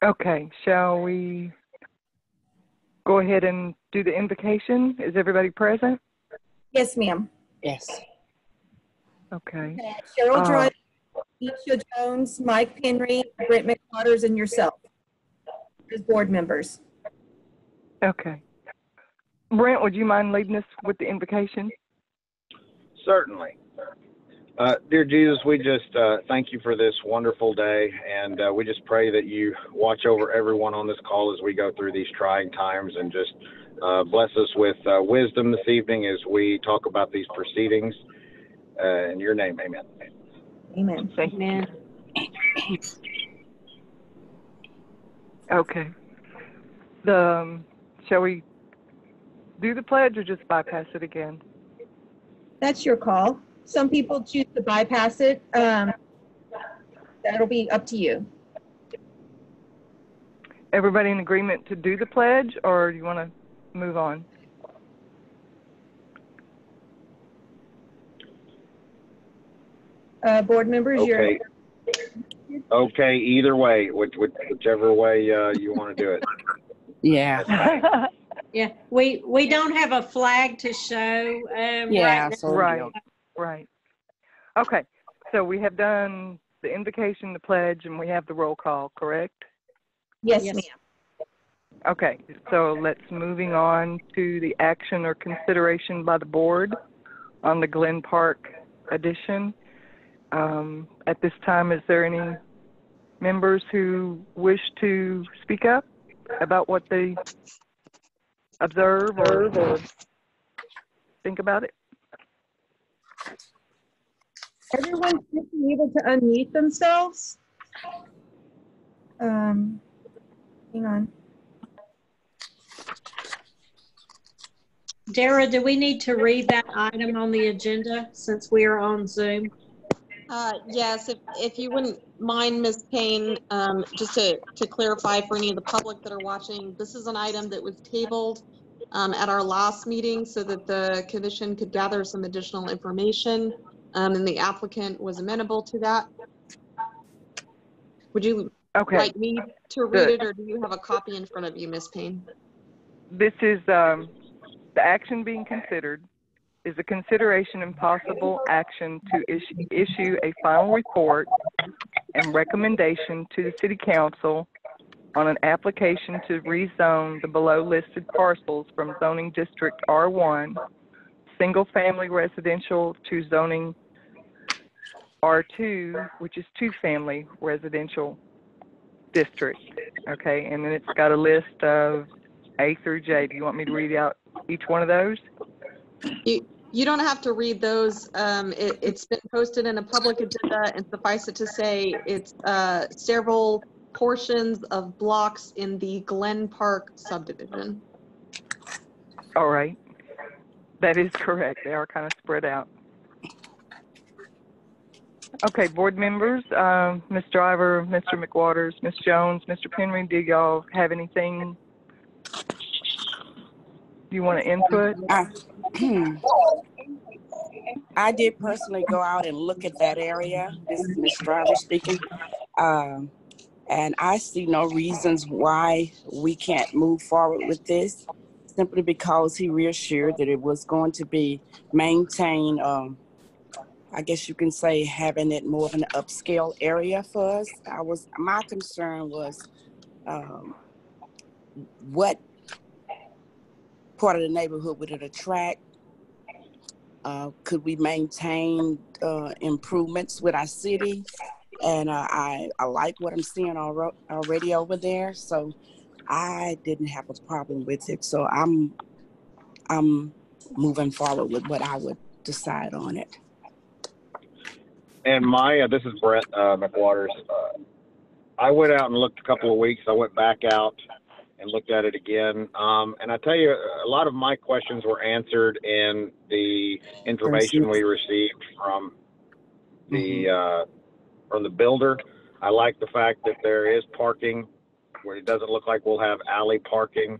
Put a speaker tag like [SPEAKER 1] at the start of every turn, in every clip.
[SPEAKER 1] Okay, shall we go ahead and do the invocation? Is everybody present?
[SPEAKER 2] Yes, ma'am.
[SPEAKER 3] Yes.
[SPEAKER 1] Okay.
[SPEAKER 2] Cheryl Drudge, Keisha Jones, Mike Penry, Britt McWaters, and yourself as board members.
[SPEAKER 1] Okay. Brent, would you mind leading us with the invocation?
[SPEAKER 4] Certainly. Dear Jesus, we just thank you for this wonderful day, and we just pray that you watch over everyone on this call as we go through these trying times, and just bless us with wisdom this evening as we talk about these proceedings. In your name, amen.
[SPEAKER 2] Amen.
[SPEAKER 3] Amen.
[SPEAKER 1] Okay. Shall we do the pledge or just bypass it again?
[SPEAKER 2] That's your call. Some people choose to bypass it. That'll be up to you.
[SPEAKER 1] Everybody in agreement to do the pledge, or do you want to move on?
[SPEAKER 2] Board members,
[SPEAKER 4] Okay. Okay, either way, whichever way you want to do it.
[SPEAKER 3] Yeah.
[SPEAKER 5] Yeah, we don't have a flag to show
[SPEAKER 3] Yeah.
[SPEAKER 5] right now.
[SPEAKER 3] So
[SPEAKER 1] Right. Okay, so we have done the invocation, the pledge, and we have the roll call, correct?
[SPEAKER 2] Yes,
[SPEAKER 5] Yes.
[SPEAKER 2] ma'am.
[SPEAKER 1] Okay, so let's moving on to the action or consideration by the board on the Glen Park addition. At this time, is there any members who wish to speak up about what they observe or think about it?
[SPEAKER 2] Everyone should be able to unmute themselves. Hang on.
[SPEAKER 5] Dara, do we need to read that item on the agenda since we are on Zoom?
[SPEAKER 6] Yes, if you wouldn't mind, Ms. Payne, just to clarify for any of the public that are watching, this is an item that was tabled at our last meeting so that the commission could gather some additional information, and the applicant was amenable to that. Would you like me to read it, or do you have a copy in front of you, Ms. Payne?
[SPEAKER 1] This is the action being considered is a consideration and possible action to issue a final report and recommendation to the City Council on an application to rezone the below listed parcels from zoning district R1, single family residential, to zoning R2, which is two family residential district. Okay, and then it's got a list of A through J. Do you want me to read out each one of those?
[SPEAKER 6] You don't have to read those. It's been posted in a public agenda, and suffice it to say, it's several portions of blocks in the Glen Park subdivision.
[SPEAKER 1] All right. That is correct. They are kind of spread out. Okay, board members, Ms. Driver, Mr. McWaters, Ms. Jones, Mr. Penry, do y'all have anything you want to input?
[SPEAKER 3] I did personally go out and look at that area. This is Ms. Driver speaking. And I see no reasons why we can't move forward with this, simply because he reassured that it was going to be maintained, I guess you can say, having it more of an upscale area for us. My concern was what part of the neighborhood would it attract? Could we maintain improvements with our city? And I like what I'm seeing already over there, so I didn't have a problem with it. So I'm moving forward with what I would decide on it.
[SPEAKER 4] And this is Brett McWaters. I went out and looked a couple of weeks. I went back out and looked at it again. And I tell you, a lot of my questions were answered in the information we received from the builder. I like the fact that there is parking where it doesn't look like we'll have alley parking.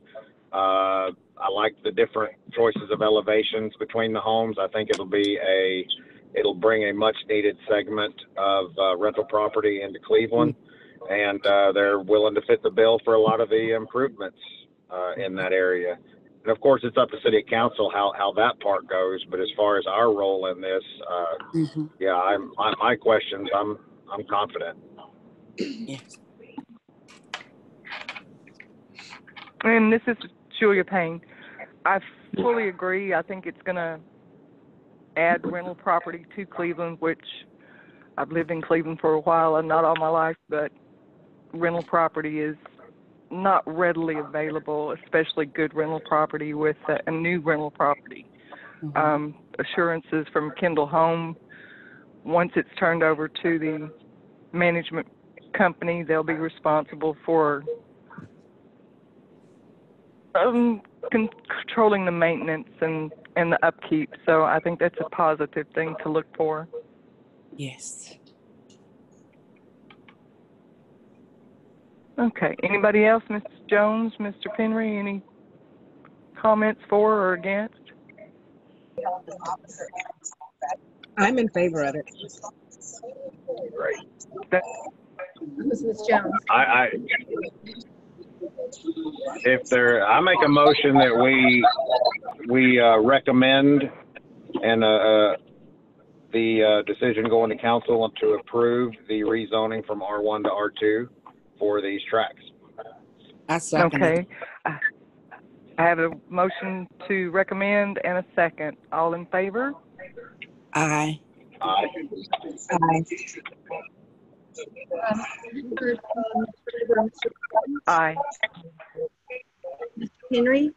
[SPEAKER 4] I like the different choices of elevations between the homes. I think it'll bring a much needed segment of rental property into Cleveland. and they're willing to fit the bill for a lot of the improvements in that area. And of course, it's up to City Council how that part goes. But as far as our role in this, yeah, my questions, I'm confident.
[SPEAKER 3] Yes.
[SPEAKER 1] And this is Julia Payne. I fully agree. I think it's going to add rental property to Cleveland, which I've lived in Cleveland for a while and not all my life, but rental property is not readily available, especially good rental property with a new rental property. Assurances from Kendall Home, once it's turned over to the management company, they'll be responsible for controlling the maintenance and the upkeep. So I think that's a positive thing to look for.
[SPEAKER 3] Yes.
[SPEAKER 1] Okay. Anybody else? Mrs. Jones, Mr. Penry, any comments for or against?
[SPEAKER 7] I'm in favor of it.
[SPEAKER 4] Great.
[SPEAKER 2] Ms. Jones.
[SPEAKER 4] I make a motion that we recommend and the decision going to council to approve the rezoning from R1 to R2 for these tracks.
[SPEAKER 3] I second it.
[SPEAKER 1] Okay. I have a motion to recommend and a second. All in favor?
[SPEAKER 3] Aye.
[SPEAKER 4] Aye.
[SPEAKER 7] Aye.
[SPEAKER 1] Aye.
[SPEAKER 2] Henry?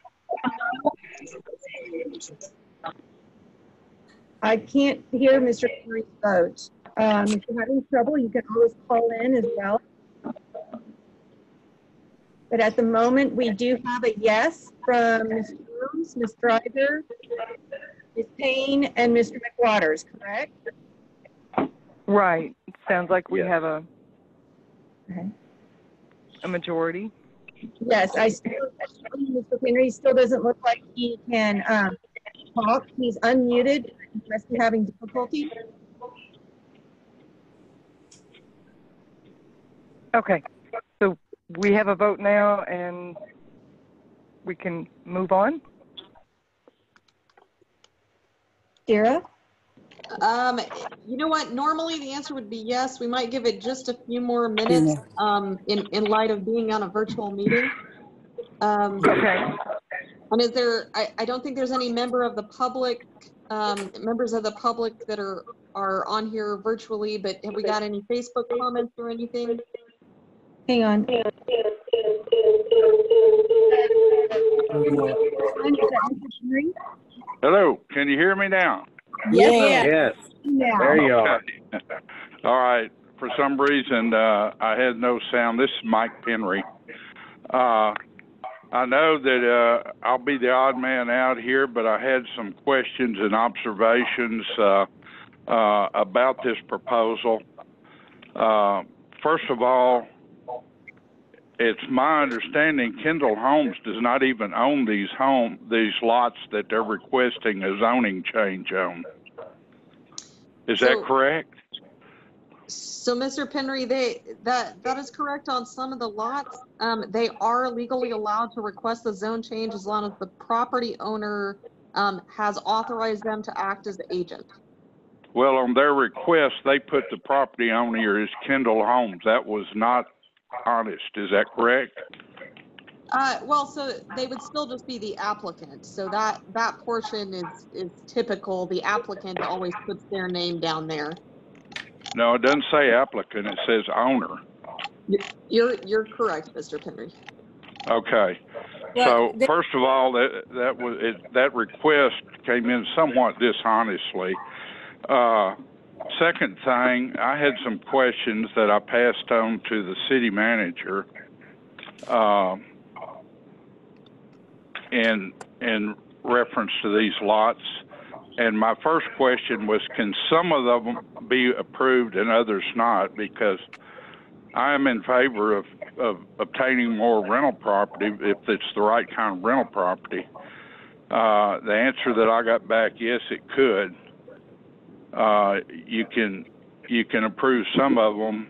[SPEAKER 2] I can't hear Mr. Henry's vote. If you're having trouble, you can always call in as well. But at the moment, we do have a yes from Ms. Jones, Ms. Driver, Ms. Payne, and Mr. McWaters, correct?
[SPEAKER 1] Right. It sounds like we
[SPEAKER 4] Yes.
[SPEAKER 1] have a
[SPEAKER 2] Okay.
[SPEAKER 1] majority.
[SPEAKER 2] Yes, Mr. Henry still doesn't look like he can talk. He's unmuted. He must be having difficulty.
[SPEAKER 1] Okay. So we have a vote now and we can move on.
[SPEAKER 2] Dara?
[SPEAKER 6] You know what? Normally the answer would be yes. We might give it just a few more minutes in light of being on a virtual meeting.
[SPEAKER 1] Okay.
[SPEAKER 6] And is there, I don't think there's any members of the public that are on here virtually, but have we got any Facebook comments or anything?
[SPEAKER 2] Hang on.
[SPEAKER 8] Hello, can you hear me now?
[SPEAKER 3] Yeah.
[SPEAKER 4] Yes.
[SPEAKER 2] Yeah.
[SPEAKER 4] There you are.
[SPEAKER 8] All right. For some reason, I had no sound. This is Mike Penry. I know that I'll be the odd man out here, but I had some questions and observations about this proposal. First of all, it's my understanding Kendall Homes does not even own these lots that they're requesting a zoning change on. Is that correct?
[SPEAKER 6] So, Mr. Penry, that is correct on some of the lots. They are legally allowed to request the zone change as long as the property owner has authorized them to act as the agent.
[SPEAKER 8] Well, on their request, they put the property owner as Kendall Homes. That was not honest. Is that correct?
[SPEAKER 6] Well, so they would still just be the applicant. So that portion is typical. The applicant always puts their name down there.
[SPEAKER 8] No, it doesn't say applicant. It says owner.
[SPEAKER 6] You're correct, Mr. Penry.
[SPEAKER 8] Okay.
[SPEAKER 7] Well,
[SPEAKER 8] So first of all, that request came in somewhat dishonestly. Second thing, I had some questions that I passed on to the city manager in reference to these lots. And my first question was, can some of them be approved and others not? Because I am in favor of obtaining more rental property if it's the right kind of rental property. The answer that I got back, yes, it could. You can approve some of them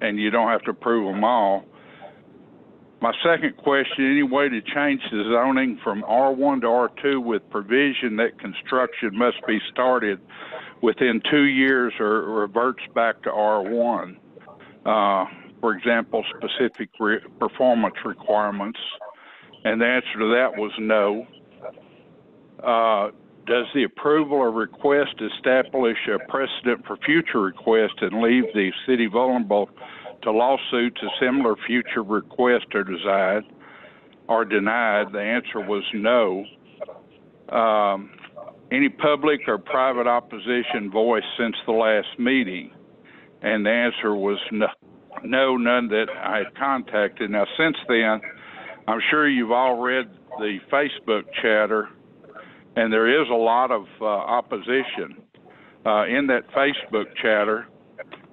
[SPEAKER 8] and you don't have to approve them all. My second question, any way to change the zoning from R1 to R2 with provision that construction must be started within 2 years or reverts back to R1? For example, specific performance requirements. And the answer to that was no. Does the approval or request establish a precedent for future requests and leave the city vulnerable to lawsuits if similar future requests are denied? The answer was no. Any public or private opposition voiced since the last meeting? And the answer was no, none that I had contacted. Now, since then, I'm sure you've all read the Facebook chatter, and there is a lot of opposition in that Facebook chatter,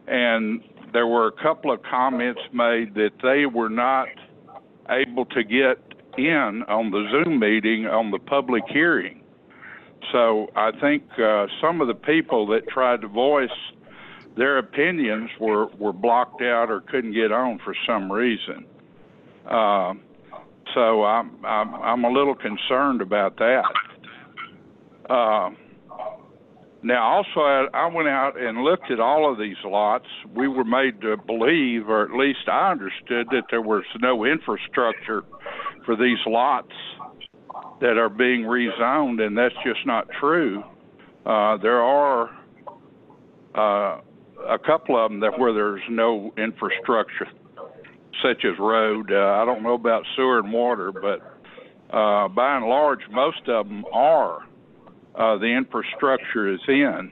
[SPEAKER 8] and there were a couple of comments made that they were not able to get in on the Zoom meeting on the public hearing. So I think some of the people that tried to voice their opinions were blocked out or couldn't get on for some reason. So I'm a little concerned about that. Now, also, I went out and looked at all of these lots. We were made to believe, or at least I understood, that there was no infrastructure for these lots that are being rezoned, and that's just not true. There are a couple of them where there's no infrastructure, such as road. I don't know about sewer and water, but by and large, most of them are. The infrastructure is in.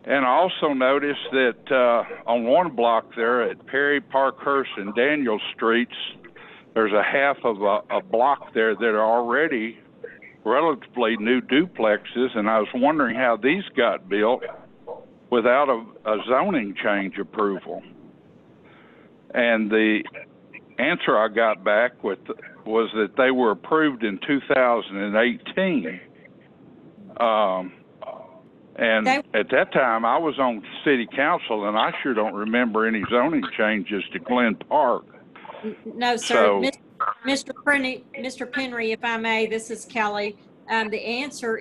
[SPEAKER 8] And I also noticed that on one block there at Perry, Parkhurst, and Daniel Streets, there's a half of a block there that are already relatively new duplexes, and I was wondering how these got built without a zoning change approval. And the answer I got back was that they were approved in 2018. And at that time, I was on city council, and I sure don't remember any zoning changes to Glen Park.
[SPEAKER 5] No, sir.
[SPEAKER 8] So,
[SPEAKER 5] Mr. Penry, if I may, this is Kelly. The answer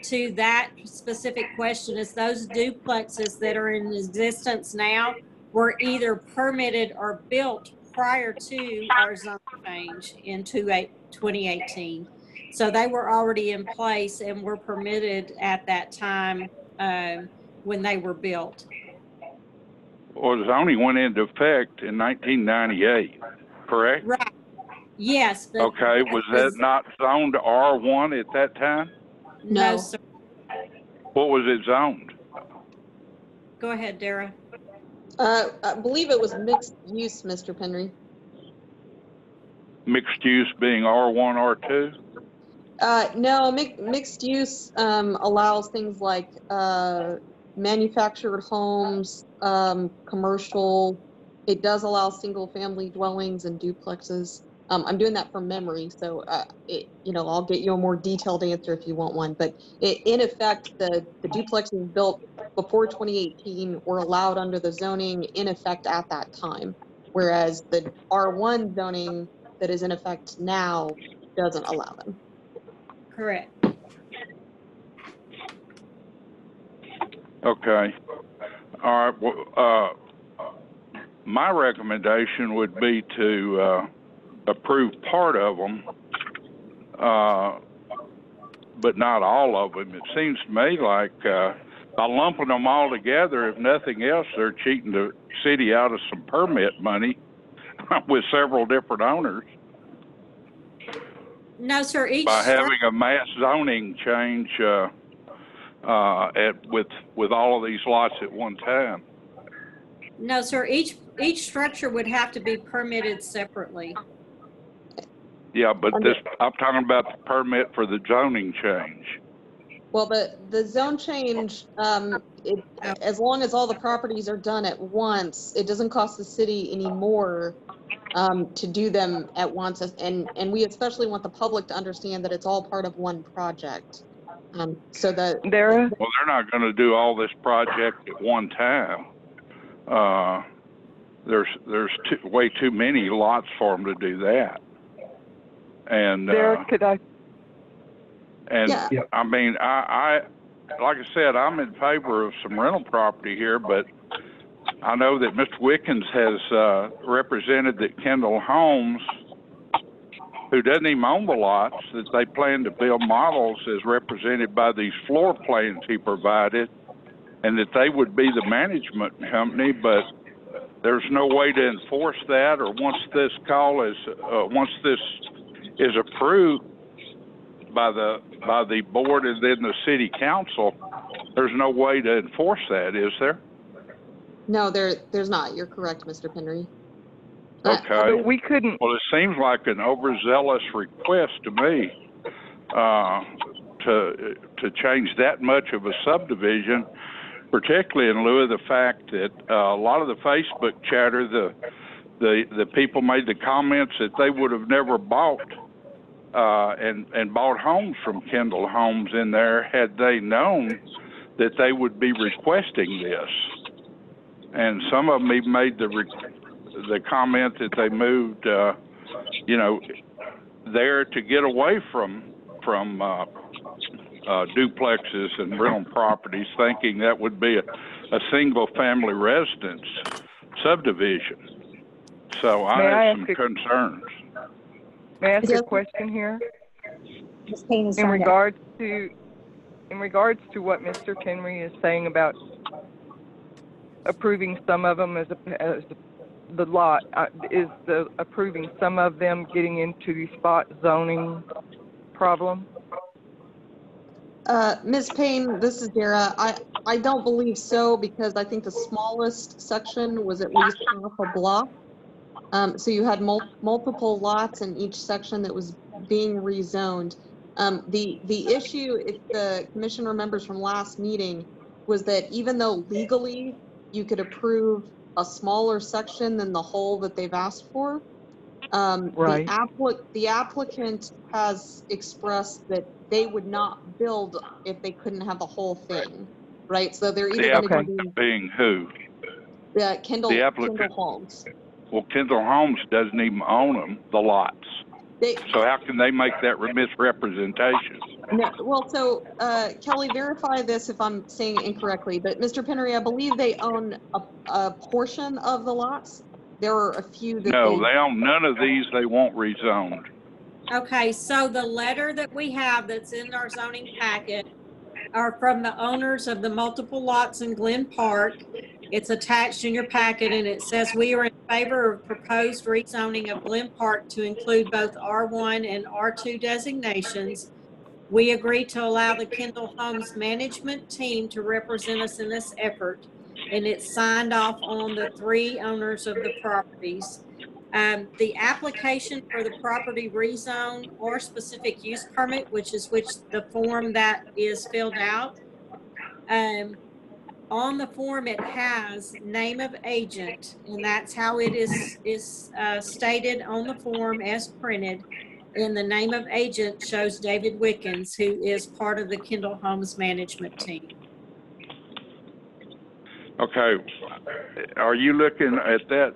[SPEAKER 5] to that specific question is those duplexes that are in existence now were either permitted or built prior to our zone change in 2018. So they were already in place and were permitted at that time when they were built.
[SPEAKER 8] Well, the zoning went into effect in 1998, correct?
[SPEAKER 5] Right. Yes. But
[SPEAKER 8] okay. Was that not zoned R1 at that time?
[SPEAKER 5] No, sir.
[SPEAKER 8] What was it zoned?
[SPEAKER 5] Go ahead, Dara.
[SPEAKER 6] I believe it was mixed use, Mr. Penry.
[SPEAKER 8] Mixed use being R1, R2?
[SPEAKER 6] No, mixed use allows things like manufactured homes, commercial. It does allow single-family dwellings and duplexes. I'm doing that from memory, so I'll get you a more detailed answer if you want one. But in effect, the duplexes built before 2018 were allowed under the zoning in effect at that time, whereas the R1 zoning that is in effect now doesn't allow them.
[SPEAKER 5] Correct.
[SPEAKER 8] Okay. All right. Well, my recommendation would be to approve part of them, but not all of them. It seems to me like by lumping them all together, if nothing else, they're cheating the city out of some permit money with several different owners.
[SPEAKER 5] No, sir.
[SPEAKER 8] By having a mass zoning change with all of these lots at one time.
[SPEAKER 5] No, sir. Each structure would have to be permitted separately.
[SPEAKER 8] Yeah, but I'm talking about the permit for the zoning change.
[SPEAKER 6] Well, the zone change, as long as all the properties are done at once, it doesn't cost the city any more to do them at once. And we especially want the public to understand that it's all part of one project.
[SPEAKER 1] Dara?
[SPEAKER 8] Well, they're not going to do all this project at one time. there's way too many lots for them to do that. And
[SPEAKER 1] Derek, could I?
[SPEAKER 8] and
[SPEAKER 6] Yeah.
[SPEAKER 8] I mean, I like I said, I'm in favor of some rental property here, but I know that Mr. Wickens has represented that Kendall Homes, who doesn't even own the lots, that they plan to build models as represented by these floor plans he provided, and that they would be the management company, but there's no way to enforce that, or once this is approved by the board and then the city council, there's no way to enforce that, is there?
[SPEAKER 6] No, there's not. You're correct, Mr. Penry.
[SPEAKER 8] Okay.
[SPEAKER 1] But we couldn't.
[SPEAKER 8] Well, it seems like an overzealous request to me to change that much of a subdivision, particularly in lieu of the fact that a lot of the Facebook chatter, the people made the comments that they would have never bought and bought homes from Kendall Homes in there had they known that they would be requesting this. And some of them even made the comment that they moved, there to get away from duplexes and rental properties, thinking that would be a single-family residence subdivision. So I have some concerns.
[SPEAKER 1] May I ask a question here?
[SPEAKER 7] Ms. Payne is
[SPEAKER 1] In
[SPEAKER 7] on that.
[SPEAKER 1] regards to what Mr. Penry is saying about approving some of them as the lot, is the approving some of them getting into the spot zoning problem?
[SPEAKER 6] Ms. Payne, this is Dara. I don't believe so, because I think the smallest section was at least half a block. So you had multiple lots in each section that was being rezoned. The issue, if the commission remembers from last meeting, was that even though legally you could approve a smaller section than the whole that they've asked for,
[SPEAKER 1] Right.
[SPEAKER 6] the applicant has expressed that they would not build if they couldn't have the whole thing, right? So they're either
[SPEAKER 8] The
[SPEAKER 6] going to
[SPEAKER 8] applicant being who?
[SPEAKER 6] the Kendall
[SPEAKER 8] applicant.
[SPEAKER 6] Homes.
[SPEAKER 8] Well, Kendall Homes doesn't even own them, the lots. So how can they make that misrepresentation?
[SPEAKER 6] No, well, so Kelly, verify this if I'm saying it incorrectly, but Mr. Penry, I believe they own a portion of the lots. There are a few that
[SPEAKER 8] No, they own none of these. They want rezoned.
[SPEAKER 5] Okay, so the letter that we have that's in our zoning packet are from the owners of the multiple lots in Glen Park. It's attached in your packet, and it says, "We are in favor of proposed rezoning of Glen Park to include both R1 and R2 designations. We agree to allow the Kendall Homes management team to represent us in this effort," and it's signed off on the 3 owners of the properties. The application for the property rezone or specific use permit, which the form that is filled out, on the form it has name of agent, and that's how it is stated on the form as printed. And the name of agent shows David Wickens, who is part of the Kendall Homes management team.
[SPEAKER 8] Okay. Are you looking at that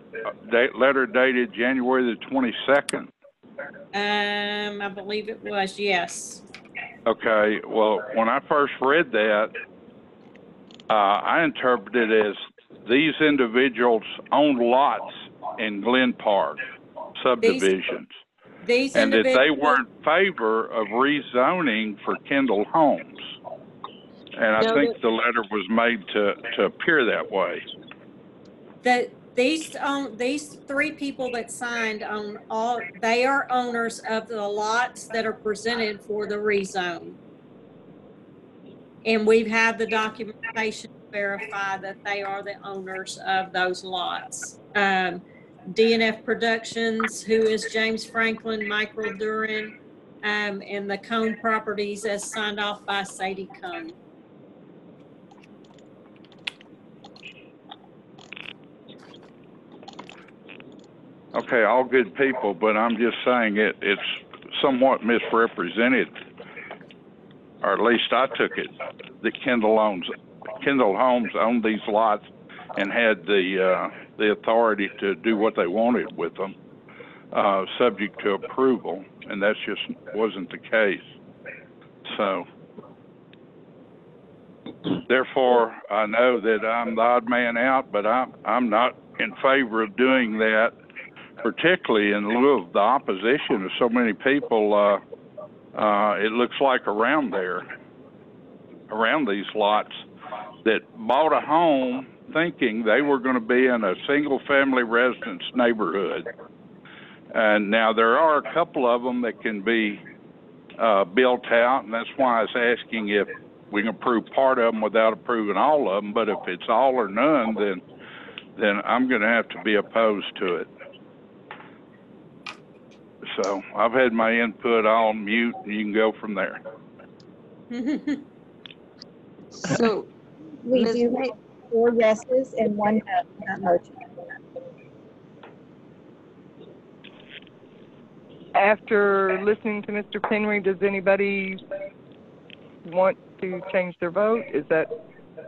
[SPEAKER 8] letter dated January the 22nd?
[SPEAKER 5] I believe it was, yes.
[SPEAKER 8] Okay. Well, when I first read that, I interpreted it as these individuals owned lots in Glen Park subdivisions, and that they were in favor of rezoning for Kendall Homes. And I think the letter was made to appear that way.
[SPEAKER 5] These 3 people that signed on they are owners of the lots that are presented for the rezone. And we've had the documentation to verify that they are the owners of those lots. DNF Productions, who is James Franklin, Michael Duran, and the Cone Properties as signed off by Sadie Cone.
[SPEAKER 8] Okay, all good people, but I'm just saying it's somewhat misrepresented, or at least I took it, that Kendall Homes owned these lots and had the authority to do what they wanted with them, subject to approval, and that's just wasn't the case. So, therefore, I know that I'm the odd man out, but I'm not in favor of doing that, particularly in lieu of the opposition of so many people. It looks like around these lots that bought a home thinking they were going to be in a single-family residence neighborhood. And now there are a couple of them that can be built out, and that's why I was asking if we can approve part of them without approving all of them. But if it's all or none, then I'm going to have to be opposed to it. So I've had my input on mute, and you can go from there.
[SPEAKER 6] So,
[SPEAKER 7] We
[SPEAKER 6] Ms.
[SPEAKER 7] do
[SPEAKER 6] May-
[SPEAKER 7] have 4 yeses and 1 no to that motion.
[SPEAKER 1] After listening to Mr. Penry, does anybody want to change their vote? Is that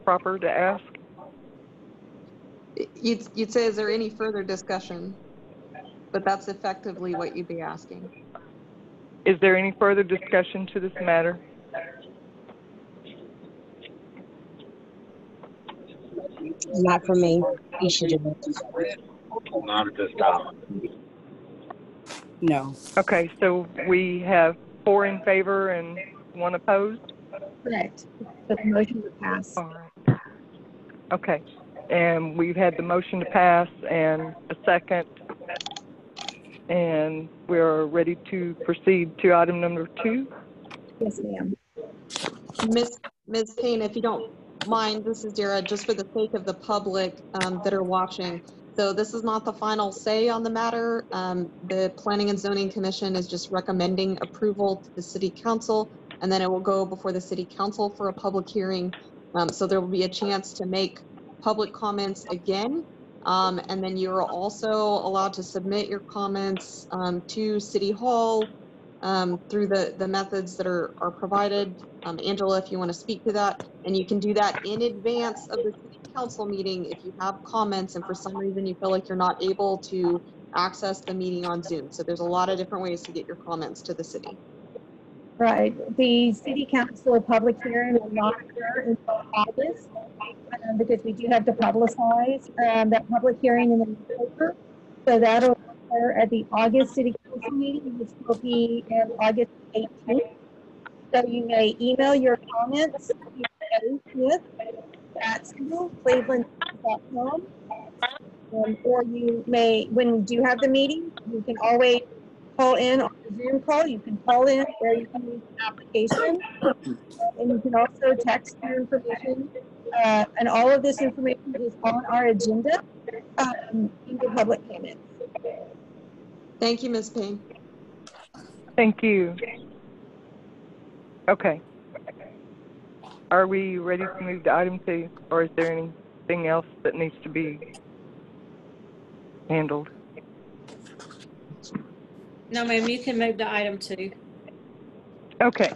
[SPEAKER 1] proper to ask?
[SPEAKER 6] you'd say, is there any further discussion? But that's effectively what you'd be asking.
[SPEAKER 1] Is there any further discussion to this matter?
[SPEAKER 7] Not for me. You should do it.
[SPEAKER 4] Not at this time.
[SPEAKER 3] No.
[SPEAKER 1] Okay, so we have 4 in favor and 1 opposed?
[SPEAKER 7] Correct. So the motion would pass.
[SPEAKER 1] All right. Okay, and we've had the motion to pass and a second, and we're ready to proceed to item number 2.
[SPEAKER 7] Yes, ma'am.
[SPEAKER 6] Ms. Payne, if you don't mind, this is Dara, just for the sake of the public that are watching. So this is not the final say on the matter. The Planning and Zoning Commission is just recommending approval to the City Council, and then it will go before the City Council for a public hearing. So there will be a chance to make public comments again. And then you're also allowed to submit your comments to City Hall through the methods that are provided. Angela, if you want to speak to that, and you can do that in advance of the City Council meeting if you have comments and for some reason you feel like you're not able to access the meeting on Zoom. So there's a lot of different ways to get your comments to the city.
[SPEAKER 7] Right. The City Council public hearing will not occur until August because we do have to publicize that public hearing in the newspaper. So that'll occur at the August City Council meeting, which will be in August 18th. So you may email your comments to smith@cleveland.com. Or you may, when you do have the meeting, you can always call in on the Zoom call. You can call in or you can use the application. And you can also text your information. And all of this information is on our agenda in the public comments.
[SPEAKER 6] Thank you, Ms. Payne.
[SPEAKER 1] Thank you. Okay. Are we ready to move to item 2, or is there anything else that needs to be handled?
[SPEAKER 5] No, ma'am, you can move to item 2.
[SPEAKER 1] Okay.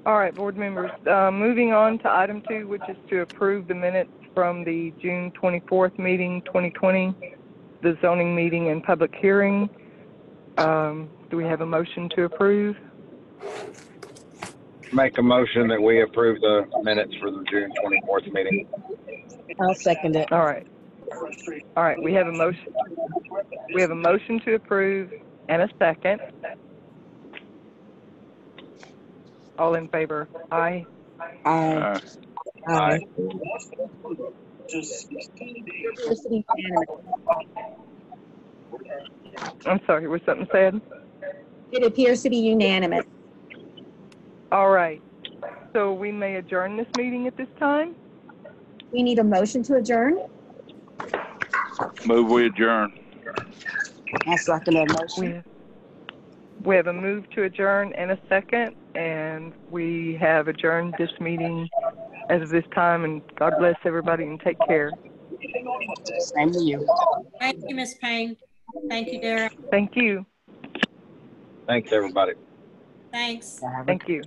[SPEAKER 1] All right, board members, moving on to item 2, which is to approve the minutes from the June 24th meeting, 2020, the zoning meeting and public hearing. Do we have a motion to approve?
[SPEAKER 4] Make a motion that we approve the minutes for the June 24th meeting.
[SPEAKER 7] I'll second it.
[SPEAKER 1] All right. All right, we have a motion. We have a motion to approve and a second. All in favor? Aye.
[SPEAKER 3] Aye.
[SPEAKER 4] Aye.
[SPEAKER 1] I'm sorry, was something said?
[SPEAKER 7] It appears to be unanimous.
[SPEAKER 1] All right. So we may adjourn this meeting at this time?
[SPEAKER 7] We need a motion to adjourn.
[SPEAKER 8] Move we adjourn.
[SPEAKER 3] I second that motion.
[SPEAKER 1] We have a move to adjourn and a second, and we have adjourned this meeting as of this time, and God bless everybody and take care.
[SPEAKER 3] Same to you.
[SPEAKER 5] Thank you, Ms. Payne. Thank you, Dara.
[SPEAKER 1] Thank you.
[SPEAKER 4] Thanks, everybody.
[SPEAKER 5] Thanks.
[SPEAKER 1] Thank you.